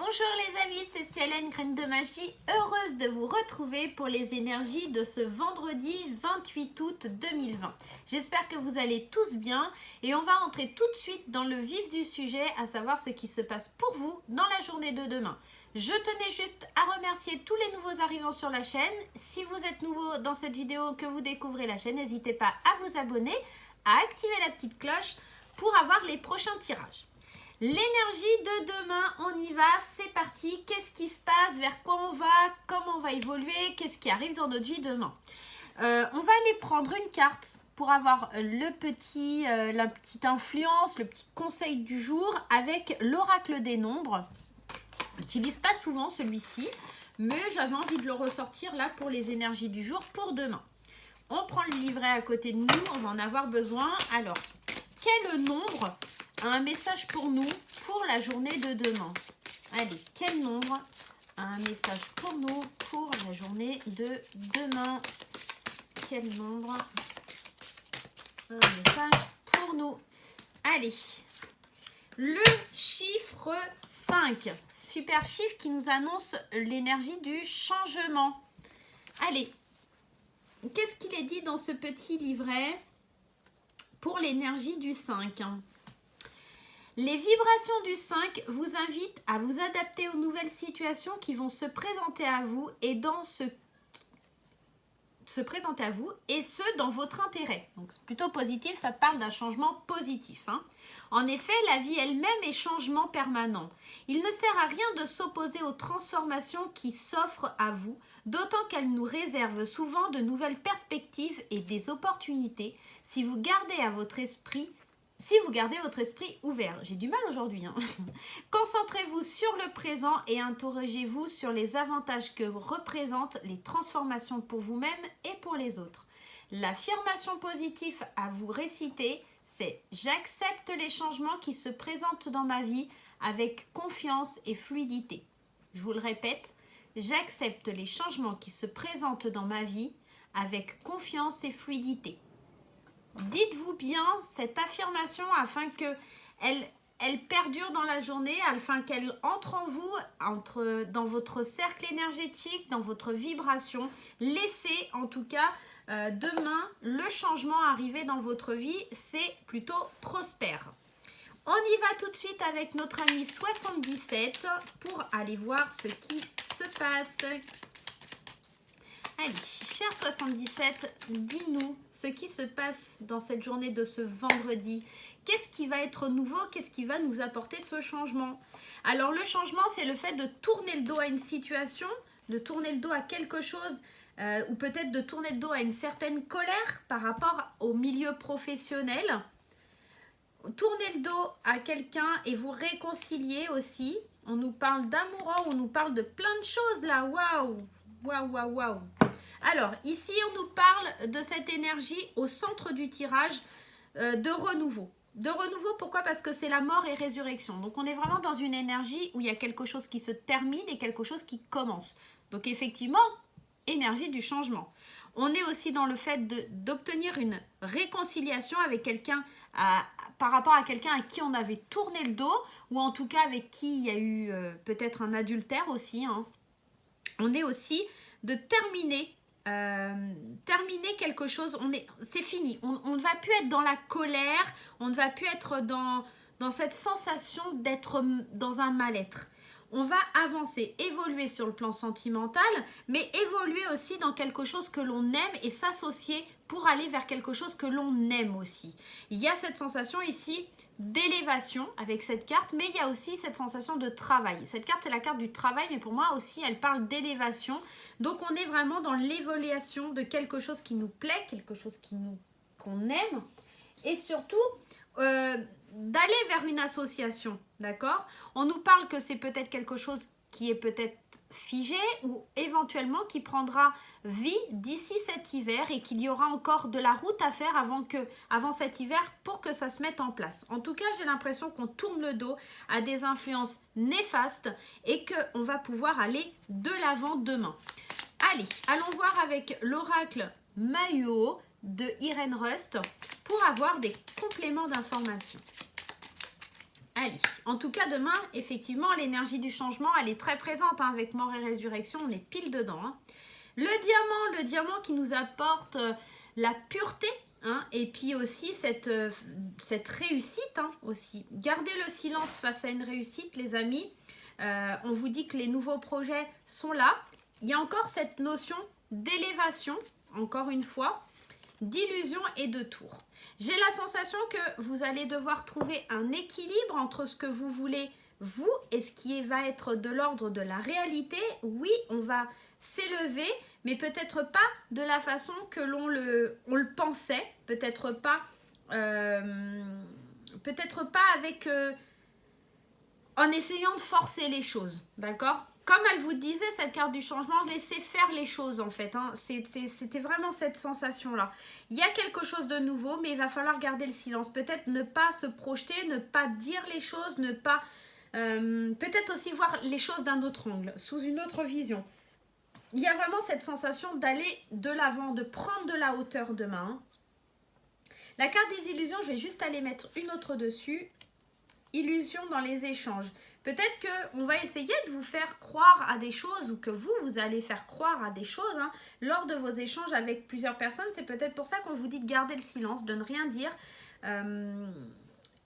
Bonjour les amis, c'est Cielène, Graine de Magie, heureuse de vous retrouver pour les énergies de ce vendredi 28 août 2020. J'espère que vous allez tous bien et on va entrer tout de suite dans le vif du sujet, à savoir ce qui se passe pour vous dans la journée de demain. Je tenais juste à remercier tous les nouveaux arrivants sur la chaîne. Si vous êtes nouveau dans cette vidéo, que vous découvrez la chaîne, n'hésitez pas à vous abonner, à activer la petite cloche pour avoir les prochains tirages. L'énergie de demain, on y va, c'est parti. Qu'est-ce qui se passe, vers quoi on va, comment on va évoluer, qu'est-ce qui arrive dans notre vie demain. On va aller prendre une carte pour avoir la petite influence, le petit conseil du jour avec l'oracle des nombres. Je n'utilise pas souvent celui-ci, mais j'avais envie de le ressortir là pour les énergies du jour pour demain. On prend le livret à côté de nous, on va en avoir besoin. Alors, quel nombre a un message pour nous pour la journée de demain? Allez, quel nombre a un message pour nous pour la journée de demain? Quel nombre a un message pour nous? Allez, le chiffre 5. Super chiffre qui nous annonce l'énergie du changement. Allez, qu'est-ce qu'il est dit dans ce petit livret pour l'énergie du 5? Les vibrations du 5 vous invitent à vous adapter aux nouvelles situations qui vont se présenter à vous et dans ce dans votre intérêt. Donc plutôt positif, ça parle d'un changement positif. En effet, la vie elle-même est changement permanent. Il ne sert à rien de s'opposer aux transformations qui s'offrent à vous, d'autant qu'elles nous réservent souvent de nouvelles perspectives et des opportunités si vous gardez votre esprit ouvert. J'ai du mal aujourd'hui. Concentrez-vous sur le présent et interrogez-vous sur les avantages que représentent les transformations pour vous-même et pour les autres. L'affirmation positive à vous réciter, c'est « J'accepte les changements qui se présentent dans ma vie avec confiance et fluidité ». Je vous le répète, « J'accepte les changements qui se présentent dans ma vie avec confiance et fluidité ». Dites-vous bien cette affirmation afin qu'elle perdure dans la journée, afin qu'elle entre en vous, dans votre cercle énergétique, dans votre vibration. Laissez en tout cas demain le changement arriver dans votre vie, c'est plutôt prospère. On y va tout de suite avec notre ami 77 pour aller voir ce qui se passe. Allez, cher 77, dis-nous ce qui se passe dans cette journée de ce vendredi. Qu'est-ce qui va être nouveau? Qu'est-ce qui va nous apporter ce changement? Alors, le changement, c'est le fait de tourner le dos à une situation, de tourner le dos à quelque chose, ou peut-être de tourner le dos à une certaine colère par rapport au milieu professionnel. Tourner le dos à quelqu'un et vous réconcilier aussi. On nous parle d'amour, on nous parle de plein de choses là. Waouh! Waouh, waouh, waouh! Alors, ici, on nous parle de cette énergie au centre du tirage de renouveau. De renouveau, pourquoi? Parce que c'est la mort et résurrection. Donc, on est vraiment dans une énergie où il y a quelque chose qui se termine et quelque chose qui commence. Donc, effectivement, énergie du changement. On est aussi dans le fait d'obtenir une réconciliation avec quelqu'un par rapport à quelqu'un à qui on avait tourné le dos ou en tout cas avec qui il y a eu peut-être un adultère aussi. On est aussi de terminer quelque chose, c'est fini, on ne va plus être dans la colère, on ne va plus être dans cette sensation d'être dans un mal-être. On va avancer, évoluer sur le plan sentimental, mais évoluer aussi dans quelque chose que l'on aime et s'associer pour aller vers quelque chose que l'on aime aussi. Il y a cette sensation ici d'élévation avec cette carte, mais il y a aussi cette sensation de travail. Cette carte, c'est la carte du travail, mais pour moi aussi, elle parle d'élévation. Donc, on est vraiment dans l'évaluation de quelque chose qui nous plaît, quelque chose qu'on aime, et surtout d'aller vers une association, d'accord? On nous parle que c'est peut-être quelque chose qui est peut-être figé ou éventuellement qui prendra vie d'ici cet hiver et qu'il y aura encore de la route à faire avant cet hiver pour que ça se mette en place. En tout cas, j'ai l'impression qu'on tourne le dos à des influences néfastes et qu'on va pouvoir aller de l'avant demain. Allez, allons voir avec l'oracle Mahuo de Irène Rust pour avoir des compléments d'informations. Allez, en tout cas demain, effectivement, l'énergie du changement, elle est très présente hein, avec mort et résurrection, on est pile dedans. Hein. Le diamant qui nous apporte la pureté hein, et puis aussi cette réussite hein, aussi. Gardez le silence face à une réussite, les amis. On vous dit que les nouveaux projets sont là. Il y a encore cette notion d'élévation, encore une fois, d'illusion et de tour. J'ai la sensation que vous allez devoir trouver un équilibre entre ce que vous voulez, vous, et ce qui va être de l'ordre de la réalité. Oui, on va s'élever, mais peut-être pas de la façon que l'on le pensait, peut-être pas avec en essayant de forcer les choses, d'accord? Comme elle vous disait, cette carte du changement, laissez faire les choses en fait. Hein. C'était vraiment cette sensation-là. Il y a quelque chose de nouveau, mais il va falloir garder le silence. Peut-être ne pas se projeter, ne pas dire les choses, ne pas... peut-être aussi voir les choses d'un autre angle, sous une autre vision. Il y a vraiment cette sensation d'aller de l'avant, de prendre de la hauteur demain. Hein. La carte des illusions, je vais juste aller mettre une autre dessus. Illusion dans les échanges. Peut-être qu'on va essayer de vous faire croire à des choses ou que vous allez faire croire à des choses hein, lors de vos échanges avec plusieurs personnes. C'est peut-être pour ça qu'on vous dit de garder le silence, de ne rien dire.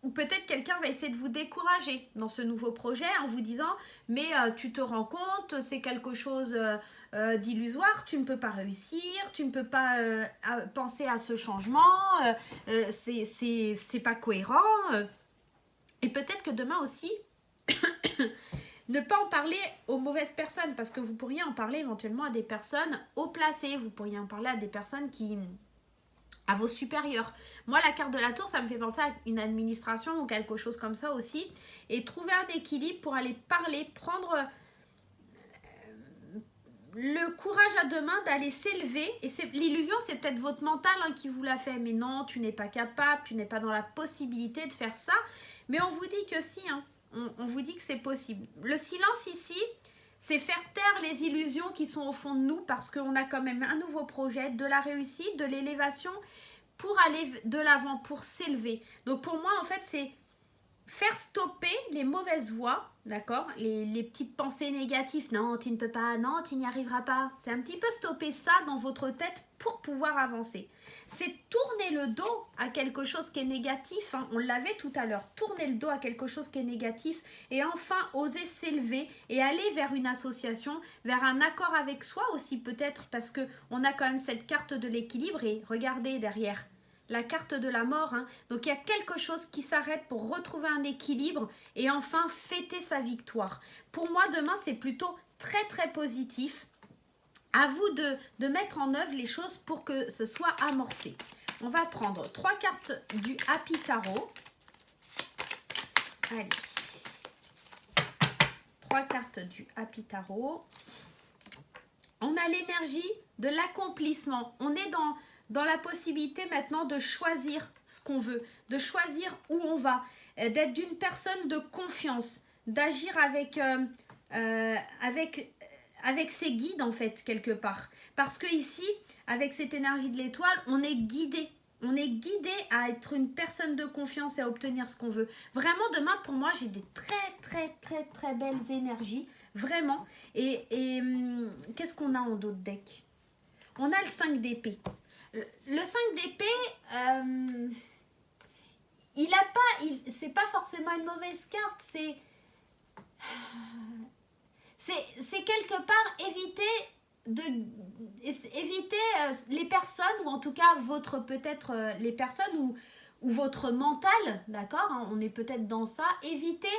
Ou peut-être quelqu'un va essayer de vous décourager dans ce nouveau projet en vous disant « Mais tu te rends compte, c'est quelque chose d'illusoire, tu ne peux pas réussir, tu ne peux pas penser à ce changement, c'est pas cohérent. » Et peut-être que demain aussi, ne pas en parler aux mauvaises personnes, parce que vous pourriez en parler éventuellement à des personnes haut placées, vous pourriez en parler à des personnes à vos supérieurs. Moi, la carte de la tour, ça me fait penser à une administration ou quelque chose comme ça aussi, et trouver un équilibre pour aller parler, prendre le courage à deux mains d'aller s'élever. Et l'illusion, c'est peut-être votre mental hein, qui vous l'a fait, mais non, tu n'es pas capable, tu n'es pas dans la possibilité de faire ça. Mais on vous dit que si, hein, on vous dit que c'est possible. Le silence ici, c'est faire taire les illusions qui sont au fond de nous parce qu'on a quand même un nouveau projet, de la réussite, de l'élévation pour aller de l'avant, pour s'élever. Donc pour moi, en fait, c'est faire stopper les mauvaises voix, d'accord, les petites pensées négatives. Non, tu ne peux pas, non, tu n'y arriveras pas. C'est un petit peu stopper ça dans votre tête pour pouvoir avancer. C'est tourner le dos à quelque chose qui est négatif. Hein. On l'avait tout à l'heure. Tourner le dos à quelque chose qui est négatif et enfin oser s'élever et aller vers une association, vers un accord avec soi aussi peut-être parce qu'on a quand même cette carte de l'équilibre et regardez derrière. La carte de la mort, hein. Donc il y a quelque chose qui s'arrête pour retrouver un équilibre et enfin fêter sa victoire. Pour moi, demain, c'est plutôt très très positif. À vous de mettre en œuvre les choses pour que ce soit amorcé. On va prendre 3 cartes du Happy Tarot. Allez. 3 cartes du Happy Tarot. On a l'énergie de l'accomplissement. On est dans la possibilité maintenant de choisir ce qu'on veut, de choisir où on va, d'être d'une personne de confiance, d'agir avec ses guides en fait quelque part. Parce que ici, avec cette énergie de l'étoile, on est guidé. On est guidé à être une personne de confiance et à obtenir ce qu'on veut. Vraiment, demain, pour moi, j'ai des très, très, très, très belles énergies. Vraiment. Et qu'est-ce qu'on a en d'autres decks? On a le 5 d'épée. Le 5 d'épée, c'est pas forcément une mauvaise carte, c'est quelque part éviter les personnes, ou en tout cas les personnes ou votre mental, d'accord, hein, on est peut-être dans ça, éviter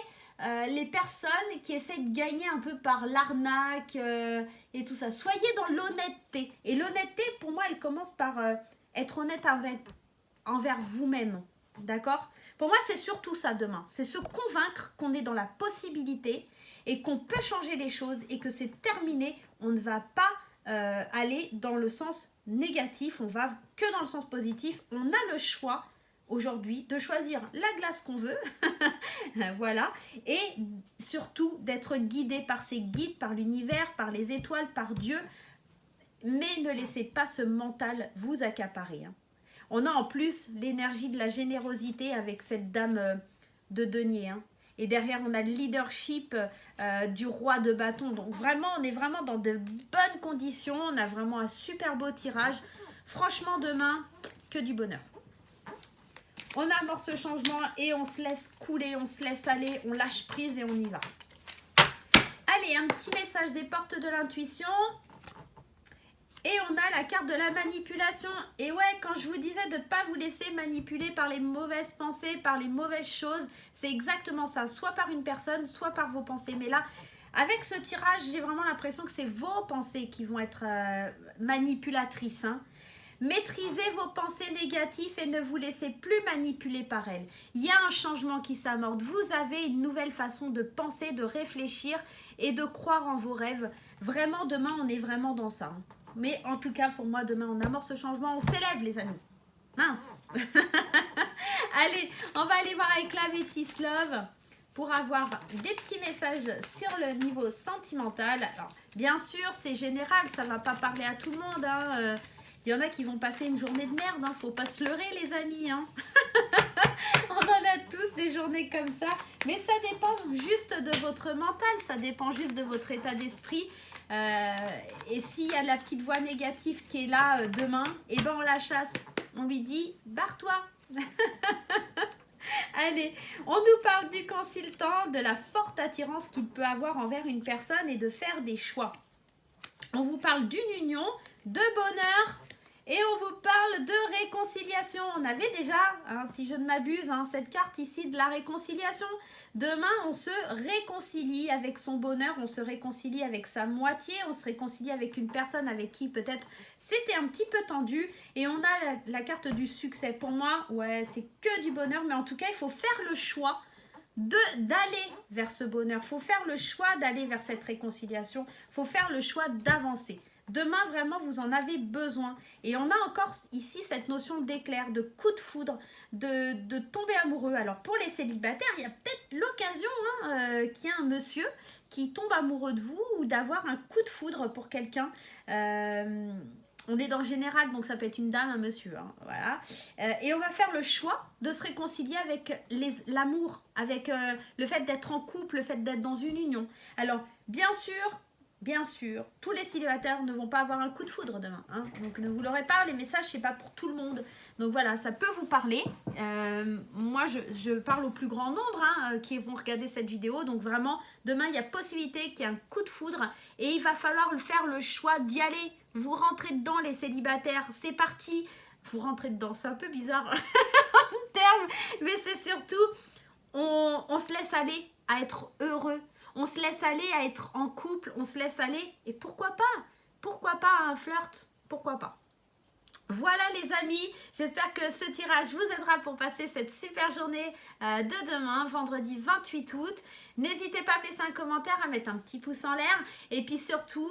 les personnes qui essaient de gagner un peu par l'arnaque et tout ça. Soyez dans l'honnêteté. Et l'honnêteté, pour moi, elle commence par être honnête envers vous-même. D'accord? Pour moi, c'est surtout ça demain. C'est se convaincre qu'on est dans la possibilité et qu'on peut changer les choses et que c'est terminé. On ne va pas aller dans le sens négatif. On va que dans le sens positif. On a le choix aujourd'hui de choisir la glace qu'on veut. Voilà. Et surtout d'être guidé par ses guides, par l'univers, par les étoiles, par Dieu. Mais ne laissez pas ce mental vous accaparer. Hein. On a en plus l'énergie de la générosité avec cette dame de denier. Hein. Et derrière, on a le leadership du roi de bâton. Donc vraiment, on est vraiment dans de bonnes conditions. On a vraiment un super beau tirage. Franchement, demain, que du bonheur. On amorce ce changement et on se laisse couler, on se laisse aller, on lâche prise et on y va. Allez, un petit message des portes de l'intuition. Et on a la carte de la manipulation. Et ouais, quand je vous disais de ne pas vous laisser manipuler par les mauvaises pensées, par les mauvaises choses, c'est exactement ça. Soit par une personne, soit par vos pensées. Mais là, avec ce tirage, j'ai vraiment l'impression que c'est vos pensées qui vont être manipulatrices. Hein. Maîtrisez vos pensées négatives et ne vous laissez plus manipuler par elles. Il y a un changement qui s'amorce. Vous avez une nouvelle façon de penser, de réfléchir et de croire en vos rêves. Vraiment, demain, on est vraiment dans ça. Hein. Mais en tout cas, pour moi, demain, on amorce ce changement. On s'élève, les amis. Mince. Allez, on va aller voir avec la Métis Love pour avoir des petits messages sur le niveau sentimental. Alors, bien sûr, c'est général. Ça ne va pas parler à tout le monde. Hein. Il y en a qui vont passer une journée de merde. Hein. Faut pas se leurrer, les amis. Hein. On en a tous des journées comme ça. Mais ça dépend juste de votre mental. Ça dépend juste de votre état d'esprit. Et s'il y a la petite voix négative qui est là demain, eh ben on la chasse. On lui dit, barre-toi. Allez, on nous parle du consultant, de la forte attirance qu'il peut avoir envers une personne et de faire des choix. On vous parle d'une union, de bonheur et on vous parle de réconciliation. On avait déjà, hein, si je ne m'abuse, hein, cette carte ici de la réconciliation. Demain, on se réconcilie avec son bonheur, on se réconcilie avec sa moitié, on se réconcilie avec une personne avec qui peut-être c'était un petit peu tendu. Et on a la carte du succès. Pour moi, ouais, c'est que du bonheur, mais en tout cas, il faut faire le choix d'aller vers ce bonheur. Il faut faire le choix d'aller vers cette réconciliation. Il faut faire le choix d'avancer. Demain, vraiment, vous en avez besoin. Et on a encore ici cette notion d'éclair, de coup de foudre, de tomber amoureux. Alors, pour les célibataires, il y a peut-être l'occasion qu'il y ait un monsieur qui tombe amoureux de vous ou d'avoir un coup de foudre pour quelqu'un. On est dans le général, donc ça peut être une dame, un monsieur. Hein, voilà. Et on va faire le choix de se réconcilier avec l'amour, avec le fait d'être en couple, le fait d'être dans une union. Alors, bien sûr, tous les célibataires ne vont pas avoir un coup de foudre demain. Hein, donc, ne vous l'aurez pas, les messages, c'est pas pour tout le monde. Donc voilà, ça peut vous parler. Moi, je parle au plus grand nombre qui vont regarder cette vidéo. Donc vraiment, demain, il y a possibilité qu'il y ait un coup de foudre. Et il va falloir faire le choix d'y aller. Vous rentrez dedans, les célibataires. C'est parti. Vous rentrez dedans. C'est un peu bizarre en termes. Mais c'est surtout, on se laisse aller à être heureux. On se laisse aller à être en couple. On se laisse aller. Et pourquoi pas? Pourquoi pas un flirt? Pourquoi pas? Voilà les amis, j'espère que ce tirage vous aidera pour passer cette super journée de demain, vendredi 28 août. N'hésitez pas à me laisser un commentaire, à mettre un petit pouce en l'air et puis surtout,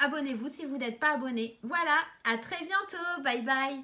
abonnez-vous si vous n'êtes pas abonné. Voilà, à très bientôt, bye bye.